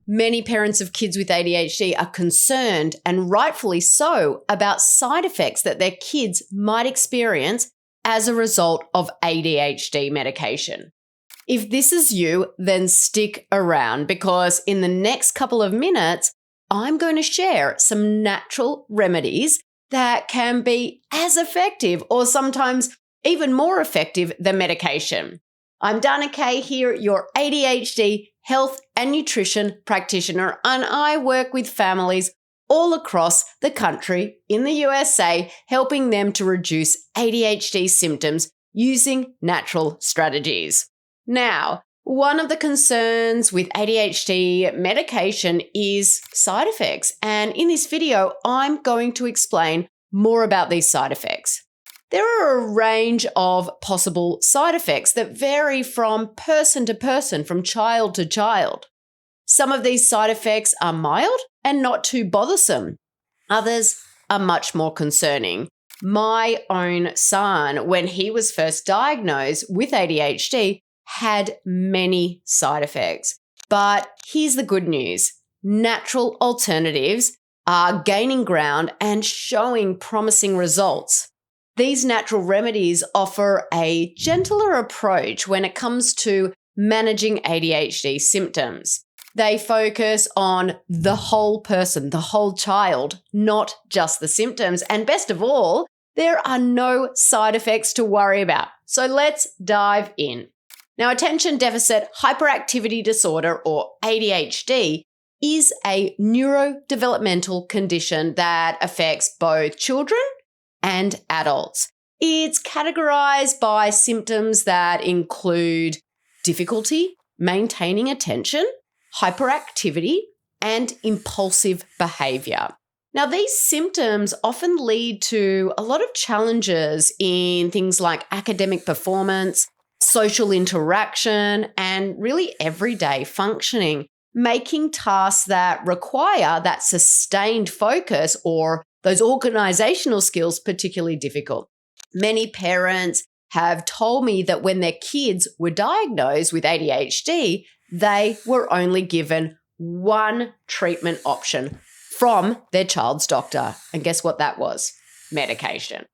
Many parents of kids with ADHD are concerned, and rightfully so, about side effects that their kids might experience as a result of ADHD medication. If this is you, then stick around, because in the next couple of minutes, I'm going to share some natural remedies that can be as effective or sometimes even more effective than medication. I'm Dana Kay here, your ADHD health and nutrition practitioner, and I work with families all across the country in the USA, helping them to reduce ADHD symptoms using natural strategies. Now, one of the concerns with ADHD medication is side effects, and in this video, I'm going to explain more about these side effects. There are a range of possible side effects that vary from person to person, from child to child. Some of these side effects are mild and not too bothersome. Others are much more concerning. My own son, when he was first diagnosed with ADHD, had many side effects. But here's the good news. Natural alternatives are gaining ground and showing promising results. These natural remedies offer a gentler approach when it comes to managing ADHD symptoms. They focus on the whole person, the whole child, not just the symptoms. And best of all, there are no side effects to worry about. So let's dive in. Now, attention deficit hyperactivity disorder, or ADHD, is a neurodevelopmental condition that affects both children and adults. It's categorized by symptoms that include difficulty maintaining attention, hyperactivity, and impulsive behavior. Now, these symptoms often lead to a lot of challenges in things like academic performance, social interaction, and really everyday functioning, making tasks that require that sustained focus or those organizational skills particularly difficult. Many parents have told me that when their kids were diagnosed with ADHD, they were only given one treatment option from their child's doctor. And guess what that was? Medication.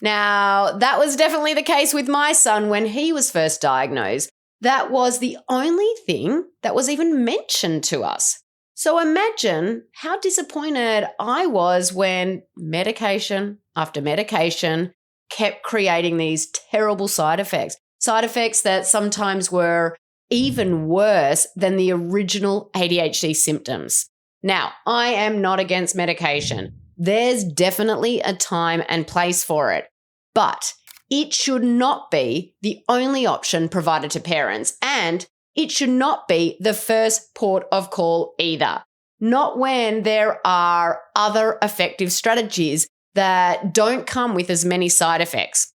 Now, that was definitely the case with my son when he was first diagnosed. That was the only thing that was even mentioned to us. So imagine how disappointed I was when medication after medication kept creating these terrible side effects that sometimes were even worse than the original ADHD symptoms. Now, I am not against medication. There's definitely a time and place for it, but it should not be the only option provided to parents, and it should not be the first port of call either. Not when there are other effective strategies that don't come with as many side effects.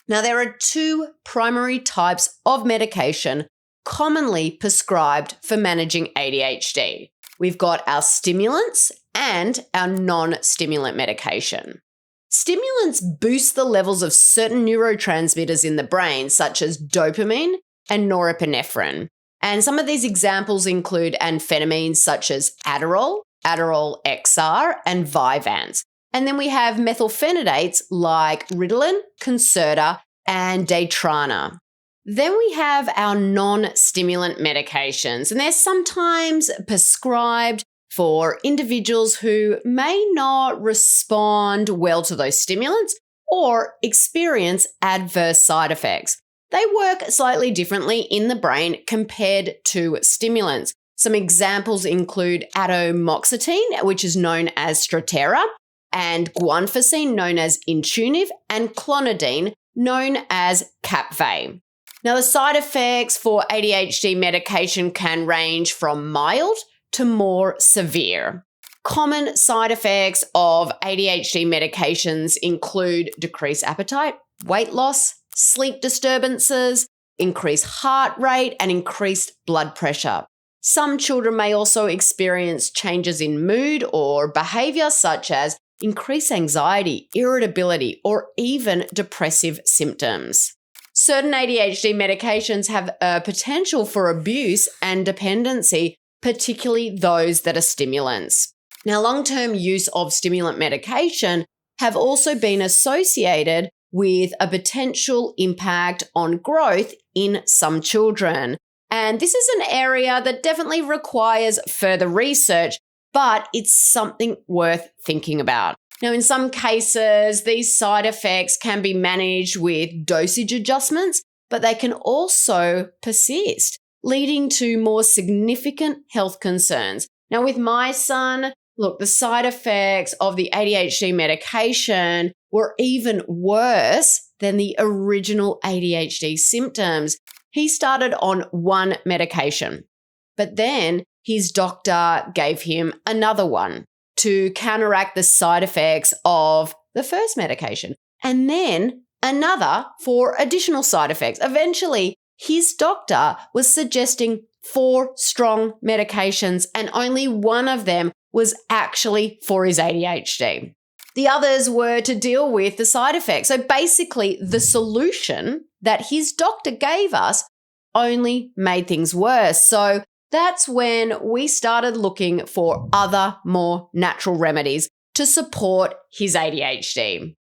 Now, there are two primary types of medication commonly prescribed for managing ADHD. We've got our stimulants and our non-stimulant medication. Stimulants boost the levels of certain neurotransmitters in the brain, such as dopamine and norepinephrine. And some of these examples include amphetamines such as Adderall, Adderall XR, and Vyvanse. And then we have methylphenidates like Ritalin, Concerta, and Dietary. Then we have our non-stimulant medications, and they're sometimes prescribed for individuals who may not respond well to those stimulants or experience adverse side effects. They work slightly differently in the brain compared to stimulants. Some examples include atomoxetine, which is known as Strattera, and guanfacine, known as Intuniv, and clonidine, known as Capvey. Now, the side effects for ADHD medication can range from mild to more severe. Common side effects of ADHD medications include decreased appetite, weight loss, sleep disturbances, increased heart rate, and increased blood pressure. Some children may also experience changes in mood or behavior, such as increased anxiety, irritability, or even depressive symptoms. Certain ADHD medications have a potential for abuse and dependency, particularly those that are stimulants. Now, long-term use of stimulant medication have also been associated with a potential impact on growth in some children. And this is an area that definitely requires further research, but it's something worth thinking about. Now, in some cases, these side effects can be managed with dosage adjustments, but they can also persist, leading to more significant health concerns. Now, with my son, look, the side effects of the ADHD medication were even worse than the original ADHD symptoms. He started on one medication, but then his doctor gave him another one to counteract the side effects of the first medication, and then another for additional side effects. Eventually, his doctor was suggesting 4 strong medications, and only one of them was actually for his ADHD. The others were to deal with the side effects. So basically, the solution that his doctor gave us only made things worse. So that's when we started looking for other, more natural remedies to support his ADHD.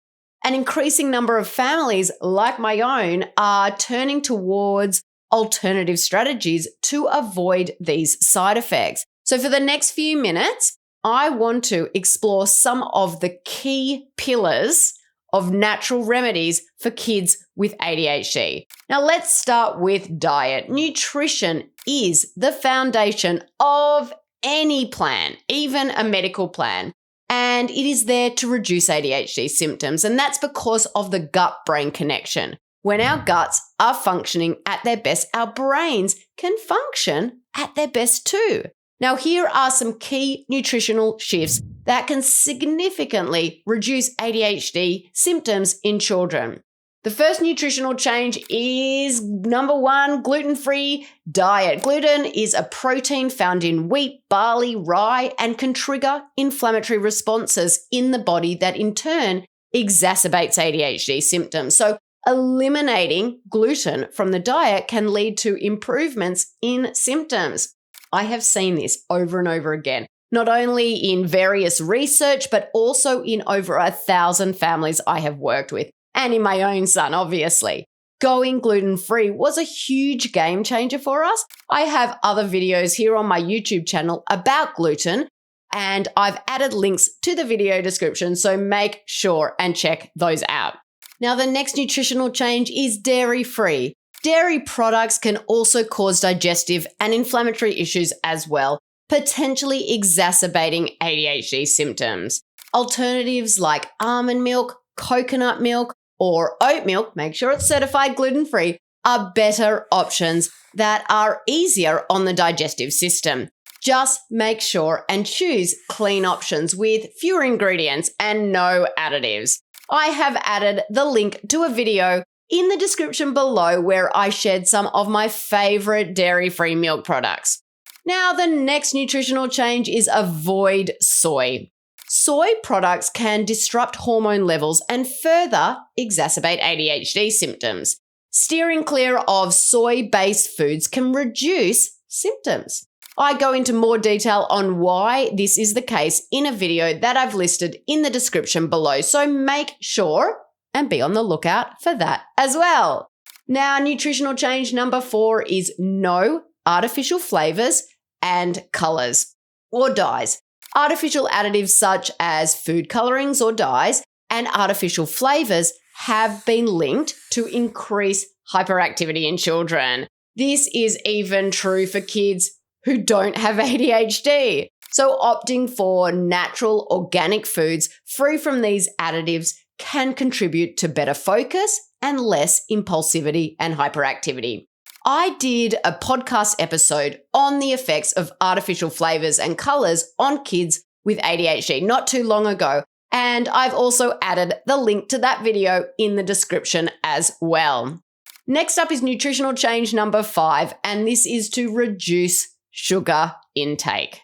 An increasing number of families, like my own, are turning towards alternative strategies to avoid these side effects. So for the next few minutes, I want to explore some of the key pillars of natural remedies for kids with ADHD. Now let's start with diet. Nutrition is the foundation of any plan, even a medical plan. And it is there to reduce ADHD symptoms. And that's because of the gut-brain connection. When our guts are functioning at their best, our brains can function at their best too. Now, here are some key nutritional shifts that can significantly reduce ADHD symptoms in children. The first nutritional change is number 1, gluten-free diet. Gluten is a protein found in wheat, barley, rye, and can trigger inflammatory responses in the body that in turn exacerbates ADHD symptoms. So eliminating gluten from the diet can lead to improvements in symptoms. I have seen this over and over again, not only in various research, but also in over 1,000 families I have worked with, and in my own son, obviously. Going gluten-free was a huge game changer for us. I have other videos here on my YouTube channel about gluten, and I've added links to the video description, so make sure and check those out. Now, the next nutritional change is dairy-free. Dairy products can also cause digestive and inflammatory issues as well, potentially exacerbating ADHD symptoms. Alternatives like almond milk, coconut milk, or oat milk, make sure it's certified gluten-free, are better options that are easier on the digestive system. Just make sure and choose clean options with fewer ingredients and no additives. I have added the link to a video in the description below where I shared some of my favorite dairy-free milk products. Now, the next nutritional change is avoid soy. Soy products can disrupt hormone levels and further exacerbate ADHD symptoms. Steering clear of soy-based foods can reduce symptoms. I go into more detail on why this is the case in a video that I've listed in the description below, so make sure and be on the lookout for that as well. Now, nutritional change number 4 is no artificial flavors and colors or dyes. Artificial additives such as food colorings or dyes and artificial flavors have been linked to increase hyperactivity in children. This is even true for kids who don't have ADHD. So opting for natural organic foods free from these additives can contribute to better focus and less impulsivity and hyperactivity. I did a podcast episode on the effects of artificial flavors and colors on kids with ADHD not too long ago, and I've also added the link to that video in the description as well. Next up is nutritional change number 5, and this is to reduce sugar intake.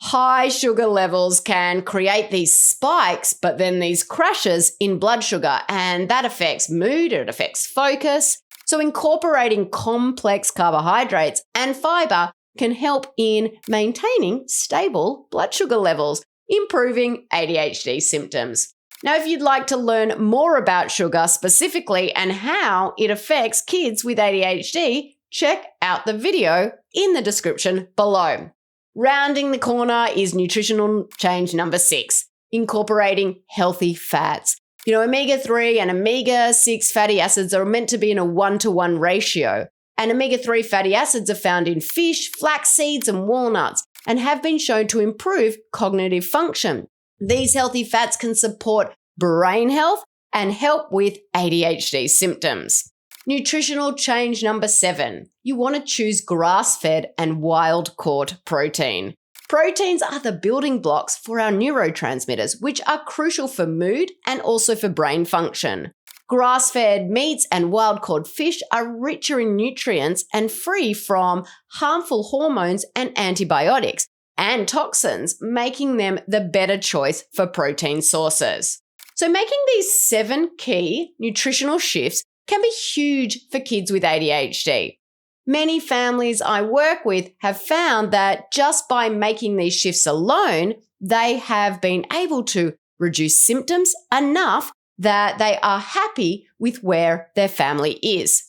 High sugar levels can create these spikes, but then these crashes in blood sugar, and that affects mood, it affects focus. So incorporating complex carbohydrates and fiber can help in maintaining stable blood sugar levels, improving ADHD symptoms. Now, if you'd like to learn more about sugar specifically and how it affects kids with ADHD, check out the video in the description below. Rounding the corner is nutritional change number 6, incorporating healthy fats. Omega-3 and omega-6 fatty acids are meant to be in a 1-to-1 ratio. And omega-3 fatty acids are found in fish, flax seeds, and walnuts, and have been shown to improve cognitive function. These healthy fats can support brain health and help with ADHD symptoms. Nutritional change number 7. You want to choose grass-fed and wild-caught protein. Proteins are the building blocks for our neurotransmitters, which are crucial for mood and also for brain function. Grass-fed meats and wild-caught fish are richer in nutrients and free from harmful hormones and antibiotics and toxins, making them the better choice for protein sources. So making these 7 key nutritional shifts can be huge for kids with ADHD. Many families I work with have found that just by making these shifts alone, they have been able to reduce symptoms enough that they are happy with where their family is.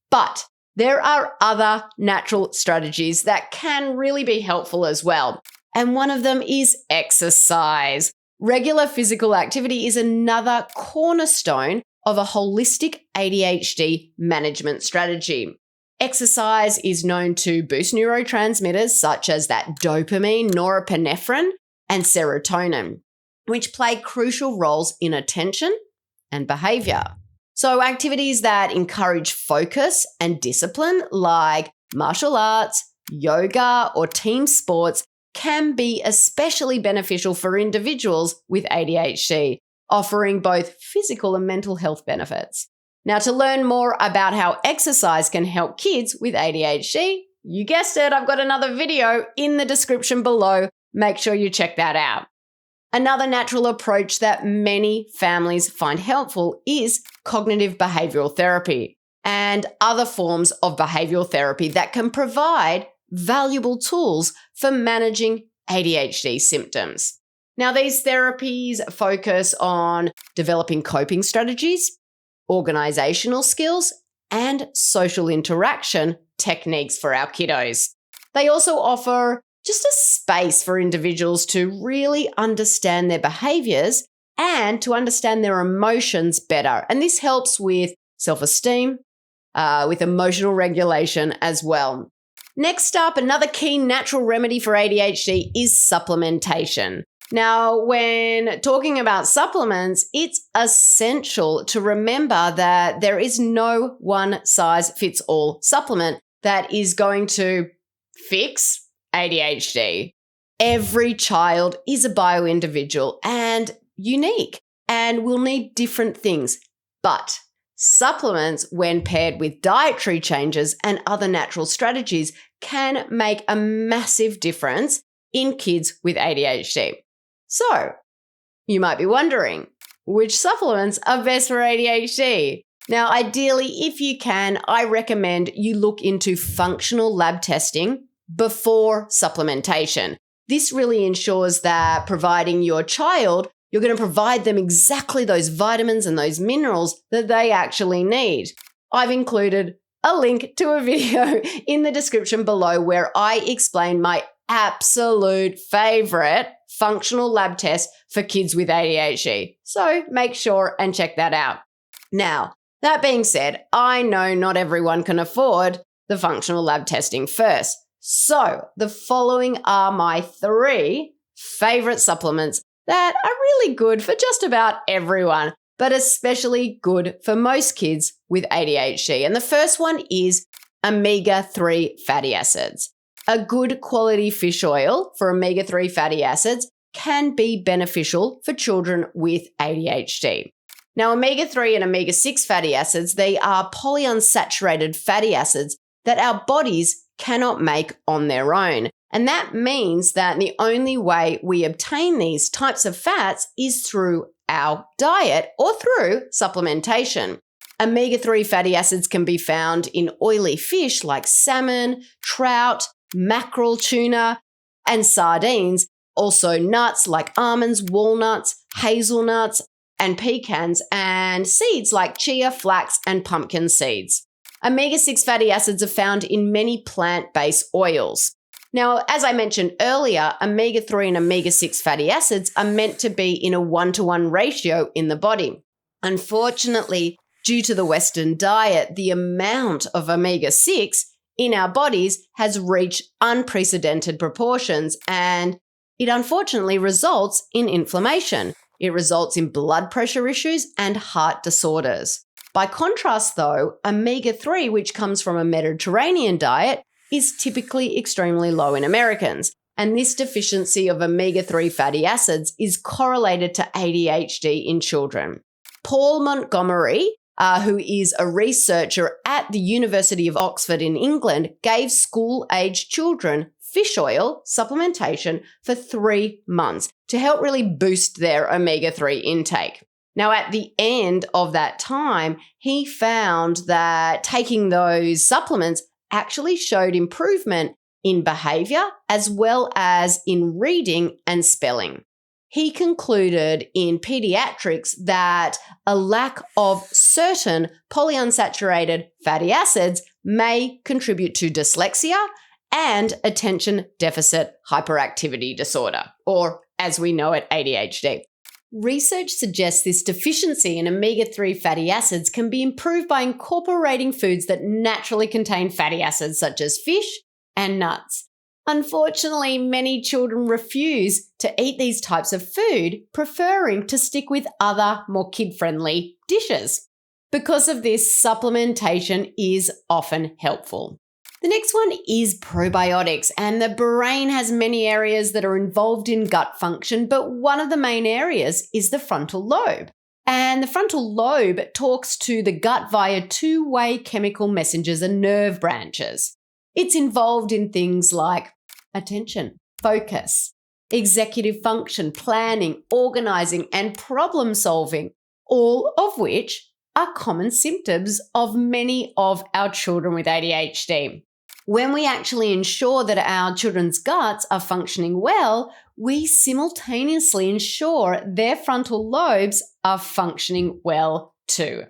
But there are other natural strategies that can really be helpful as well. And one of them is exercise. Regular physical activity is another cornerstone of a holistic ADHD management strategy. Exercise is known to boost neurotransmitters such as that dopamine, norepinephrine, and serotonin, which play crucial roles in attention and behavior. So activities that encourage focus and discipline, like martial arts, yoga, or team sports, can be especially beneficial for individuals with ADHD, offering both physical and mental health benefits. Now, to learn more about how exercise can help kids with ADHD, you guessed it, I've got another video in the description below. Make sure you check that out. Another natural approach that many families find helpful is cognitive behavioral therapy and other forms of behavioral therapy that can provide valuable tools for managing ADHD symptoms. Now, these therapies focus on developing coping strategies, organizational skills, and social interaction techniques for our kiddos. They also offer just a space for individuals to really understand their behaviors and to understand their emotions better. And this helps with self-esteem, with emotional regulation as well. Next up, another key natural remedy for ADHD is supplementation. Now, when talking about supplements, it's essential to remember that there is no one-size-fits-all supplement that is going to fix ADHD. Every child is a bio-individual and unique and will need different things. But supplements, when paired with dietary changes and other natural strategies, can make a massive difference in kids with ADHD. So, you might be wondering, which supplements are best for ADHD? Now, ideally, if you can, I recommend you look into functional lab testing before supplementation. This really ensures that providing your child, you're going to provide them exactly those vitamins and those minerals that they actually need. I've included a link to a video in the description below where I explain my absolute favorite functional lab test for kids with ADHD. So make sure and check that out. Now, that being said, I know not everyone can afford the functional lab testing first. So the following are my 3 favorite supplements that are really good for just about everyone, but especially good for most kids with ADHD. And the first one is omega-3 fatty acids. A good quality fish oil for omega-3 fatty acids can be beneficial for children with ADHD. Now, omega-3 and omega-6 fatty acids, they are polyunsaturated fatty acids that our bodies cannot make on their own. And that means that the only way we obtain these types of fats is through our diet or through supplementation. Omega-3 fatty acids can be found in oily fish like salmon, trout, mackerel, tuna, and sardines. Also nuts like almonds, walnuts, hazelnuts, and pecans, and seeds like chia, flax, and pumpkin seeds. Omega-6 fatty acids are found in many plant-based oils. Now, as I mentioned earlier, omega-3 and omega-6 fatty acids are meant to be in a 1-to-1 ratio in the body. Unfortunately, due to the Western diet, the amount of omega-6 in our bodies has reached unprecedented proportions, and it unfortunately results in inflammation. It results in blood pressure issues and heart disorders. By contrast, though, omega-3, which comes from a Mediterranean diet, is typically extremely low in Americans. And this deficiency of omega-3 fatty acids is correlated to ADHD in children. Paul Montgomery, who is a researcher at the University of Oxford in England, gave school-aged children fish oil supplementation for 3 months to help really boost their omega-3 intake. Now, at the end of that time, he found that taking those supplements actually showed improvement in behavior as well as in reading and spelling. He concluded in pediatrics that a lack of certain polyunsaturated fatty acids may contribute to dyslexia and attention deficit hyperactivity disorder, or as we know it, ADHD. Research suggests this deficiency in omega-3 fatty acids can be improved by incorporating foods that naturally contain fatty acids such as fish and nuts. Unfortunately, many children refuse to eat these types of food, preferring to stick with other more kid-friendly dishes. Because of this, supplementation is often helpful. The next one is probiotics, and the brain has many areas that are involved in gut function, but one of the main areas is the frontal lobe. And the frontal lobe talks to the gut via two-way chemical messengers and nerve branches. It's involved in things like attention, focus, executive function, planning, organizing, and problem solving, all of which are common symptoms of many of our children with ADHD. When we actually ensure that our children's guts are functioning well, we simultaneously ensure their frontal lobes are functioning well too.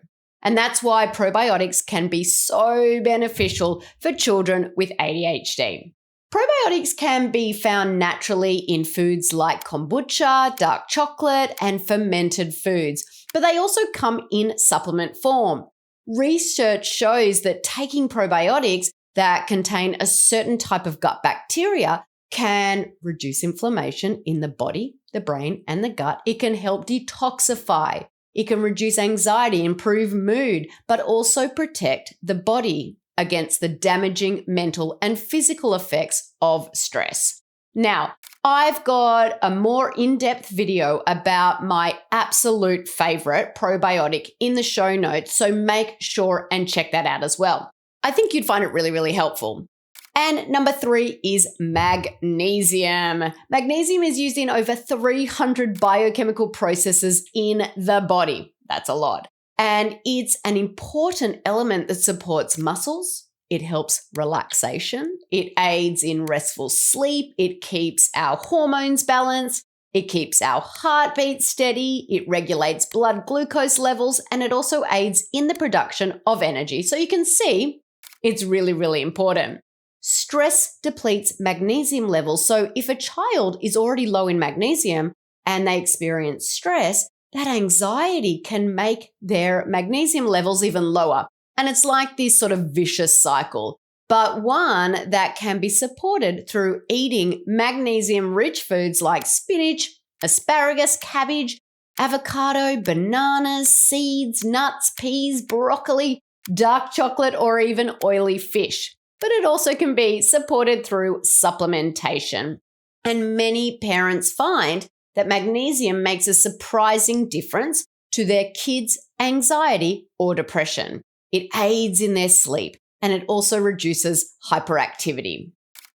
And that's why probiotics can be so beneficial for children with ADHD. Probiotics can be found naturally in foods like kombucha, dark chocolate, and fermented foods, but they also come in supplement form. Research shows that taking probiotics that contain a certain type of gut bacteria can reduce inflammation in the body, the brain, and the gut. It can help detoxify. It can reduce anxiety, improve mood, but also protect the body against the damaging mental and physical effects of stress. Now, I've got a more in-depth video about my absolute favorite probiotic in the show notes, so make sure and check that out as well. I think you'd find it really, really helpful. And number 3 is magnesium. Magnesium is used in over 300 biochemical processes in the body. That's a lot. And it's an important element that supports muscles. It helps relaxation. It aids in restful sleep. It keeps our hormones balanced. It keeps our heartbeat steady. It regulates blood glucose levels. And it also aids in the production of energy. So you can see it's really, really important. Stress depletes magnesium levels. So if a child is already low in magnesium and they experience stress, that anxiety can make their magnesium levels even lower. And it's like this sort of vicious cycle, but one that can be supported through eating magnesium-rich foods like spinach, asparagus, cabbage, avocado, bananas, seeds, nuts, peas, broccoli, dark chocolate, or even oily fish. But it also can be supported through supplementation. And many parents find that magnesium makes a surprising difference to their kids' anxiety or depression. It aids in their sleep, and it also reduces hyperactivity.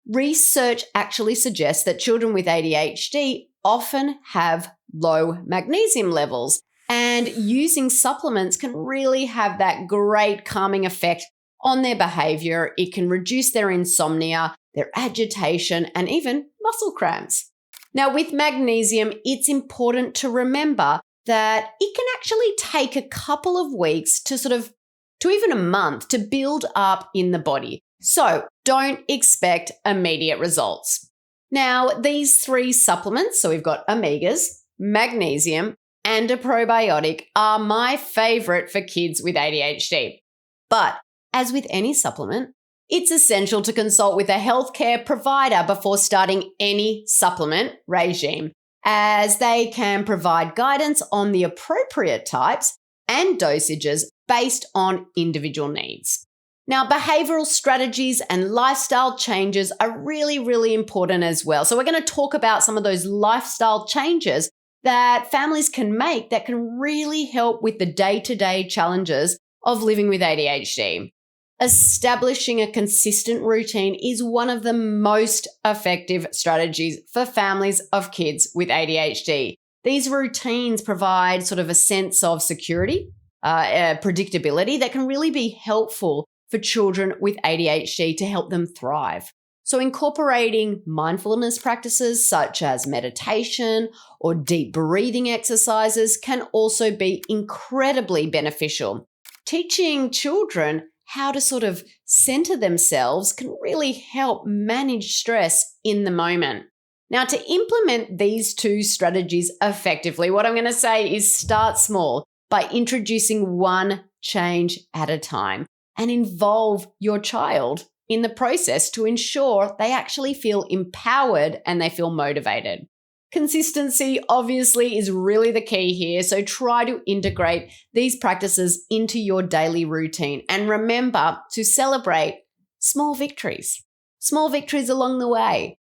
Research actually suggests that children with ADHD often have low magnesium levels, and using supplements can really have that great calming effect on their behavior. It can reduce their insomnia, their agitation, and even muscle cramps. Now, with magnesium, it's important to remember that it can actually take a couple of weeks to even a month to build up in the body. So don't expect immediate results. Now, these 3 supplements, so we've got omegas, magnesium, and a probiotic, are my favorite for kids with ADHD. But as with any supplement, it's essential to consult with a healthcare provider before starting any supplement regime, as they can provide guidance on the appropriate types and dosages based on individual needs. Now, behavioral strategies and lifestyle changes are really, really important as well. So we're going to talk about some of those lifestyle changes that families can make that can really help with the day-to-day challenges of living with ADHD. Establishing a consistent routine is one of the most effective strategies for families of kids with ADHD. These routines provide a sense of security, predictability that can really be helpful for children with ADHD to help them thrive. So incorporating mindfulness practices such as meditation or deep breathing exercises can also be incredibly beneficial. Teaching children how to center themselves can really help manage stress in the moment. Now, to implement these 2 strategies effectively, what I'm going to say is start small by introducing one change at a time and involve your child in the process to ensure they actually feel empowered and they feel motivated. Consistency obviously is really the key here, so try to integrate these practices into your daily routine and remember to celebrate small victories along the way.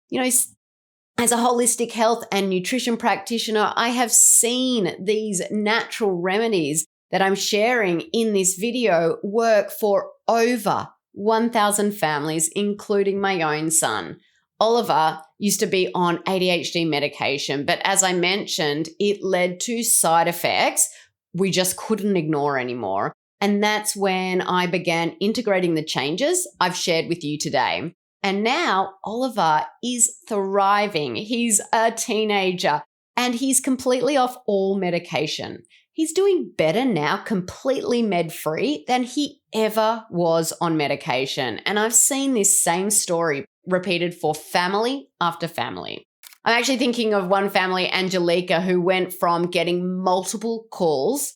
As a holistic health and nutrition practitioner, I have seen these natural remedies that I'm sharing in this video work for over 1,000 families, including my own son. Oliver used to be on ADHD medication, but as I mentioned, it led to side effects we just couldn't ignore anymore. And that's when I began integrating the changes I've shared with you today. And now Oliver is thriving. He's a teenager and he's completely off all medication. He's doing better now, completely med-free, than he ever was on medication. And I've seen this same story repeated for family after family. I'm actually thinking of one family, Angelica, who went from getting multiple calls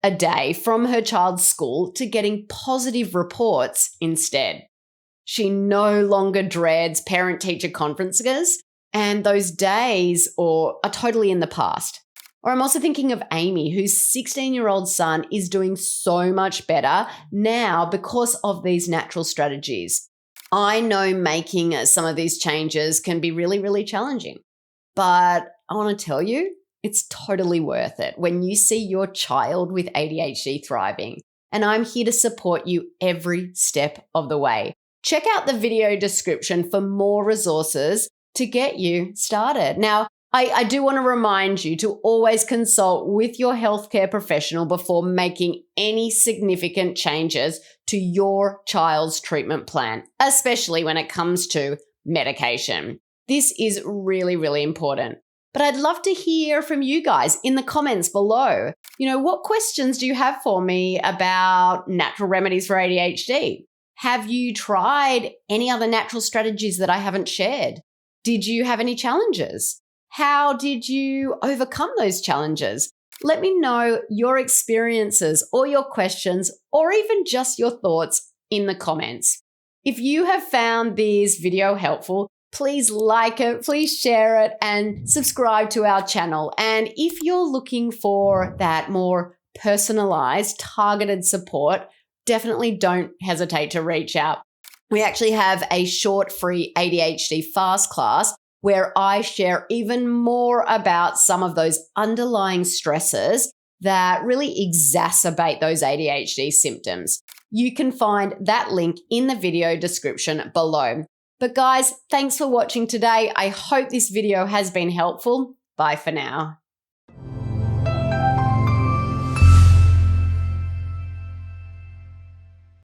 a day from her child's school to getting positive reports instead. She no longer dreads parent-teacher conferences, and those days are totally in the past. Or I'm also thinking of Amy, whose 16-year-old son is doing so much better now because of these natural strategies. I know making some of these changes can be really, really challenging, but I want to tell you, it's totally worth it when you see your child with ADHD thriving. And I'm here to support you every step of the way. Check out the video description for more resources to get you started. Now, I do want to remind you to always consult with your healthcare professional before making any significant changes to your child's treatment plan, especially when it comes to medication. This is really, really important. But I'd love to hear from you guys in the comments below. What questions do you have for me about natural remedies for ADHD? Have you tried any other natural strategies that I haven't shared? Did you have any challenges? How did you overcome those challenges? Let me know your experiences or your questions or even just your thoughts in the comments. If you have found this video helpful, please like it, please share it, and subscribe to our channel. And if you're looking for that more personalized, targeted support, definitely don't hesitate to reach out. We actually have a short free ADHD fast class where I share even more about some of those underlying stresses that really exacerbate those ADHD symptoms. You can find that link in the video description below. But guys, thanks for watching today. I hope this video has been helpful. Bye for now.